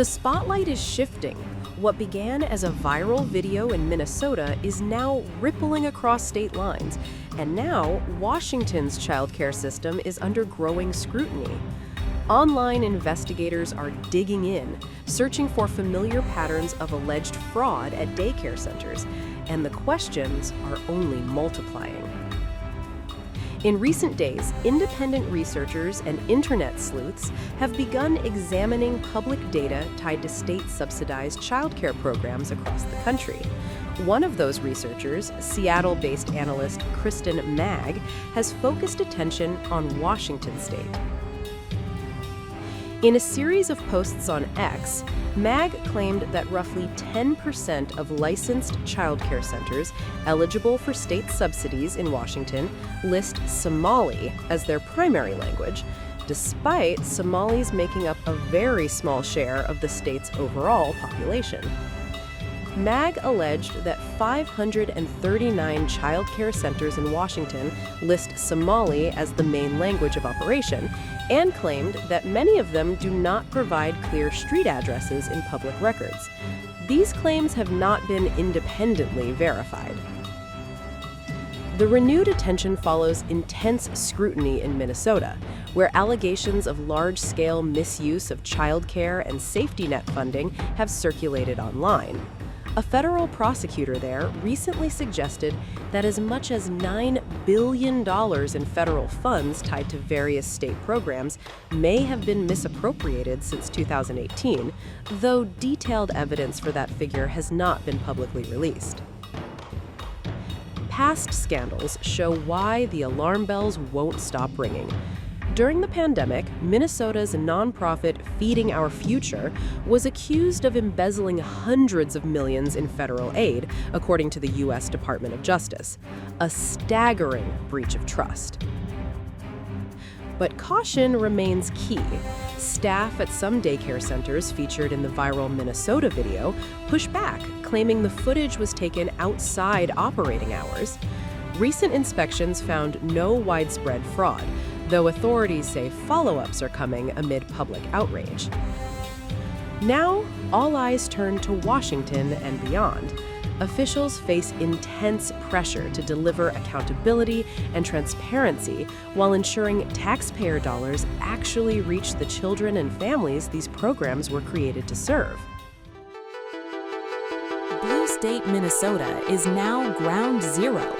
The spotlight is shifting. What began as a viral video in Minnesota is now rippling across state lines. And now, Washington's childcare system is under growing scrutiny. Online investigators are digging in, searching for familiar patterns of alleged fraud at daycare centers, and the questions are only multiplying. In recent days, independent researchers and internet sleuths have begun examining public data tied to state-subsidized childcare programs across the country. One of those researchers, Seattle-based analyst Kristen Mag, has focused attention on Washington state. In a series of posts on X, Mag claimed that roughly 10% of licensed childcare centers eligible for state subsidies in Washington list Somali as their primary language, despite Somalis making up a very small share of the state's overall population. Mag alleged that 539 childcare centers in Washington list Somali as the main language of operation, and claimed that many of them do not provide clear street addresses in public records. These claims have not been independently verified. The renewed attention follows intense scrutiny in Minnesota, where allegations of large-scale misuse of childcare and safety net funding have circulated online. A federal prosecutor there recently suggested that as much as $9 billion in federal funds tied to various state programs may have been misappropriated since 2018, though detailed evidence for that figure has not been publicly released. Past scandals show why the alarm bells won't stop ringing. During the pandemic, Minnesota's nonprofit Feeding Our Future was accused of embezzling hundreds of millions in federal aid, according to the U.S. Department of Justice, a staggering breach of trust. But caution remains key. Staff at some daycare centers featured in the viral Minnesota video push back, claiming the footage was taken outside operating hours. Recent inspections found no widespread fraud, though authorities say follow-ups are coming amid public outrage. Now, all eyes turn to Washington and beyond. Officials face intense pressure to deliver accountability and transparency while ensuring taxpayer dollars actually reach the children and families these programs were created to serve. Blue State, Minnesota is now ground zero.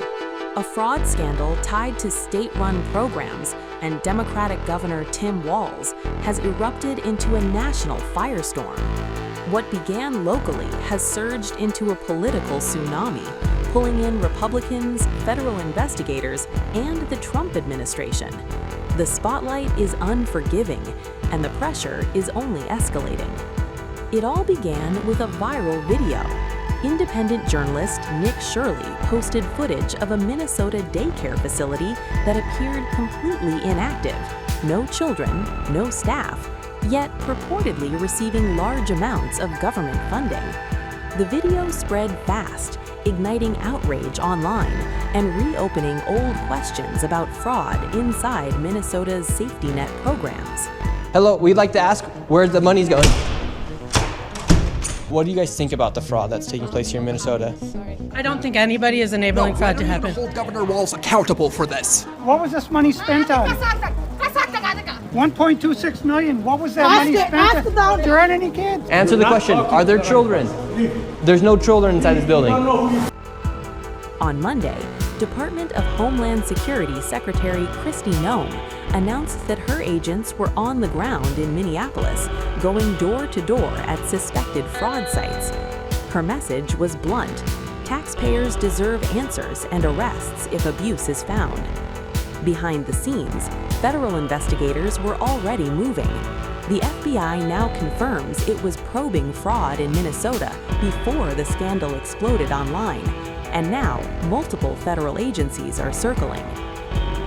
A fraud scandal tied to state-run programs and Democratic Governor Tim Walz has erupted into a national firestorm. What began locally has surged into a political tsunami, pulling in Republicans, federal investigators, and the Trump administration. The spotlight is unforgiving, and the pressure is only escalating. It all began with a viral video. Independent journalist Nick Shirley posted footage of a Minnesota daycare facility that appeared completely inactive, no children, no staff, yet purportedly receiving large amounts of government funding. The video spread fast, igniting outrage online and reopening old questions about fraud inside Minnesota's safety net programs. Hello, we'd like to ask where the money's going. What do you guys think about the fraud that's taking place here in Minnesota? I don't think anybody is enabling fraud to happen. Hold Governor Walz accountable for this. What was this money spent on? 1.26 million. What was that money spent on? There aren't any kids. Answer the question. Are there children? There's no children inside this building. On Monday, Department of Homeland Security Secretary Kristi Noem announced that her agents were on the ground in Minneapolis, going door to door at suspected fraud sites. Her message was blunt. Taxpayers deserve answers and arrests if abuse is found. Behind the scenes, federal investigators were already moving. The FBI now confirms it was probing fraud in Minnesota before the scandal exploded online, and now multiple federal agencies are circling.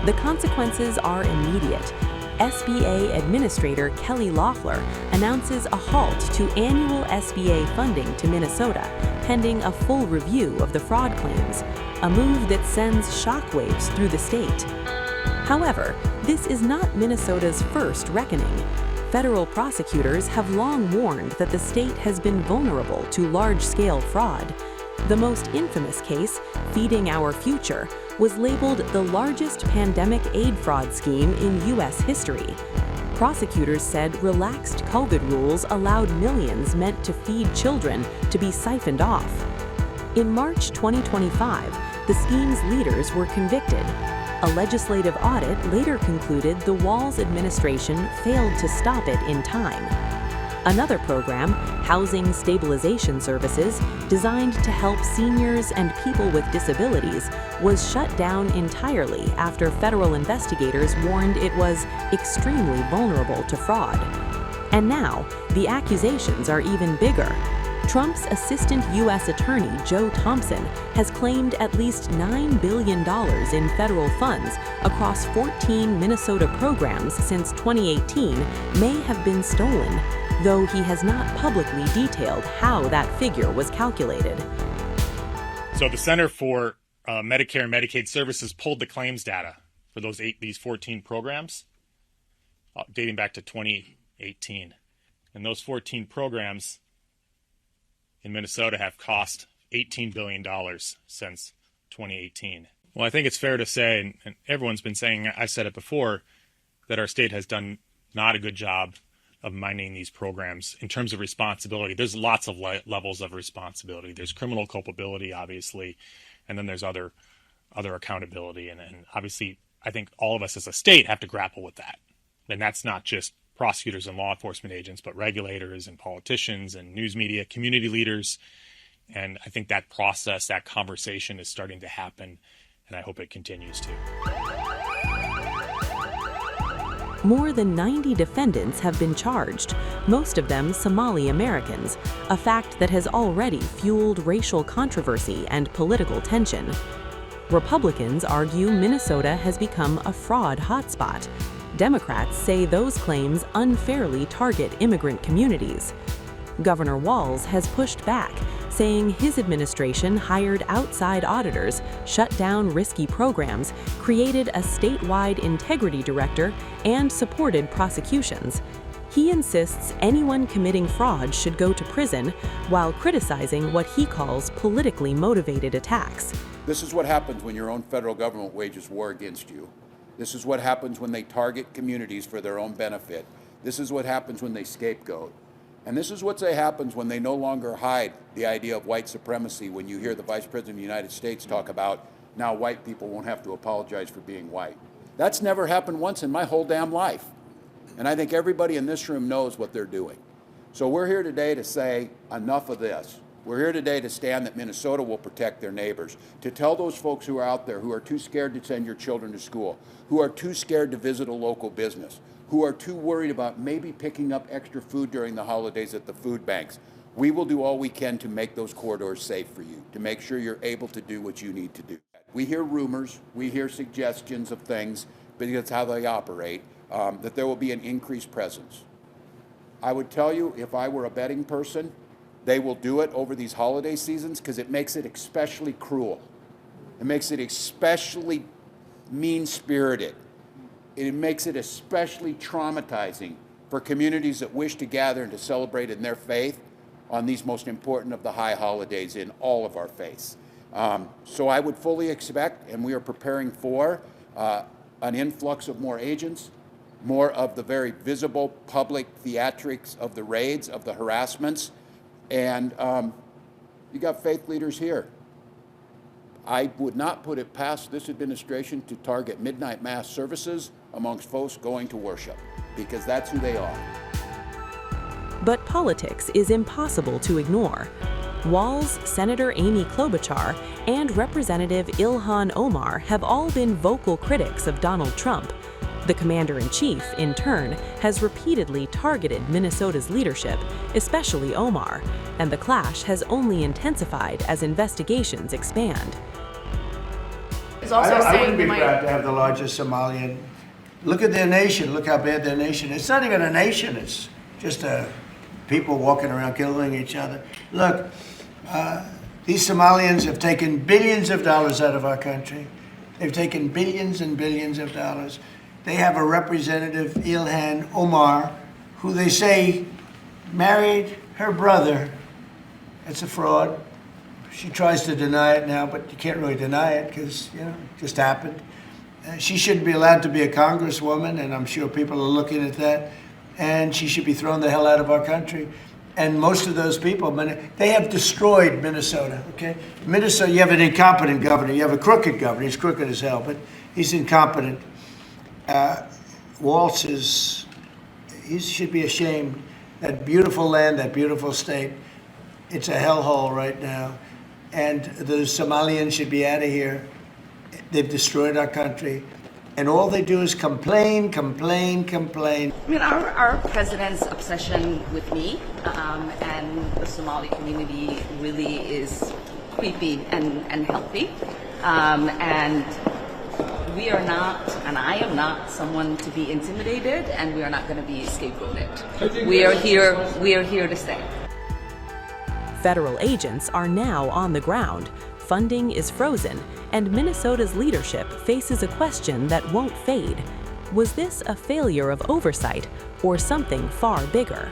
The consequences are immediate. SBA Administrator Kelly Loeffler announces a halt to annual SBA funding to Minnesota, pending a full review of the fraud claims, a move that sends shockwaves through the state. However, this is not Minnesota's first reckoning. Federal prosecutors have long warned that the state has been vulnerable to large-scale fraud. The most infamous case, Feeding Our Future, was labeled the largest pandemic aid fraud scheme in U.S. history. Prosecutors said relaxed COVID rules allowed millions meant to feed children to be siphoned off. In March 2025, the scheme's leaders were convicted. A legislative audit later concluded the Walz administration failed to stop it in time. Another program, Housing Stabilization Services, designed to help seniors and people with disabilities, was shut down entirely after federal investigators warned it was extremely vulnerable to fraud. And now, the accusations are even bigger. Trump's assistant U.S. Attorney Joe Thompson has claimed at least $9 billion in federal funds across 14 Minnesota programs since 2018 may have been stolen, though he has not publicly detailed how that figure was calculated. So the Center for Medicare and Medicaid Services pulled the claims data for these 14 programs dating back to 2018. And those 14 programs in Minnesota have cost $18 billion since 2018. Well, I think it's fair to say, and everyone's been saying, I've said it before, that our state has done not a good job of minding these programs in terms of responsibility. There's lots of levels of responsibility. There's criminal culpability, obviously, and then there's other accountability. And obviously, I think all of us as a state have to grapple with that. And that's not just prosecutors and law enforcement agents, but regulators and politicians and news media, community leaders. And I think that process, that conversation is starting to happen, and I hope it continues to. More than 90 defendants have been charged, most of them Somali Americans, a fact that has already fueled racial controversy and political tension. Republicans argue Minnesota has become a fraud hotspot. Democrats say those claims unfairly target immigrant communities. Governor Walz has pushed back, saying his administration hired outside auditors, shut down risky programs, created a statewide integrity director, and supported prosecutions. He insists anyone committing fraud should go to prison, while criticizing what he calls politically motivated attacks. This is what happens when your own federal government wages war against you. This is what happens when they target communities for their own benefit. This is what happens when they scapegoat. And this is what happens when they no longer hide the idea of white supremacy, when you hear the Vice President of the United States talk about now white people won't have to apologize for being white. That's never happened once in my whole damn life. And I think everybody in this room knows what they're doing. So we're here today to say enough of this. We're here today to stand that Minnesota will protect their neighbors, to tell those folks who are out there who are too scared to send your children to school, who are too scared to visit a local business, who are too worried about maybe picking up extra food during the holidays at the food banks. We will do all we can to make those corridors safe for you, to make sure you're able to do what you need to do. We hear rumors, we hear suggestions of things, because that's how they operate, that there will be an increased presence. I would tell you, if I were a betting person, they will do it over these holiday seasons because it makes it especially cruel. It makes it especially mean-spirited. It makes it especially traumatizing for communities that wish to gather and to celebrate in their faith on these most important of the high holidays in all of our faiths. So I would fully expect, and we are preparing for, an influx of more agents, more of the very visible public theatrics of the raids, of the harassments, and you got faith leaders here. I would not put it past this administration to target midnight mass services amongst folks going to worship, because that's who they are. But politics is impossible to ignore. Walz, Senator Amy Klobuchar, and Representative Ilhan Omar have all been vocal critics of Donald Trump. The commander-in-chief, in turn, has repeatedly targeted Minnesota's leadership, especially Omar, and the clash has only intensified as investigations expand. I wouldn't be proud to have the largest Somalian. Look at their nation. Look how bad their nation is. It's not even a nation. It's just people walking around killing each other. Look, these Somalians have taken billions of dollars out of our country. They've taken billions and billions of dollars. They have a representative, Ilhan Omar, who they say married her brother. It's a fraud. She tries to deny it now, but you can't really deny it because, it just happened. She shouldn't be allowed to be a congresswoman, and I'm sure people are looking at that. And she should be thrown the hell out of our country. And most of those people, they have destroyed Minnesota, okay? Minnesota, you have an incompetent governor. You have a crooked governor. He's crooked as hell, but he's incompetent. Walz he should be ashamed. That beautiful land, that beautiful state, it's a hellhole right now. And the Somalians should be out of here. They've destroyed our country. And all they do is complain, complain, complain. I mean, our president's obsession with me and the Somali community really is creepy and healthy. And we are not, and I am not someone to be intimidated, and we are not going to be scapegoated. We are here to stay. Federal agents are now on the ground. Funding is frozen, and Minnesota's leadership faces a question that won't fade. Was this a failure of oversight or something far bigger?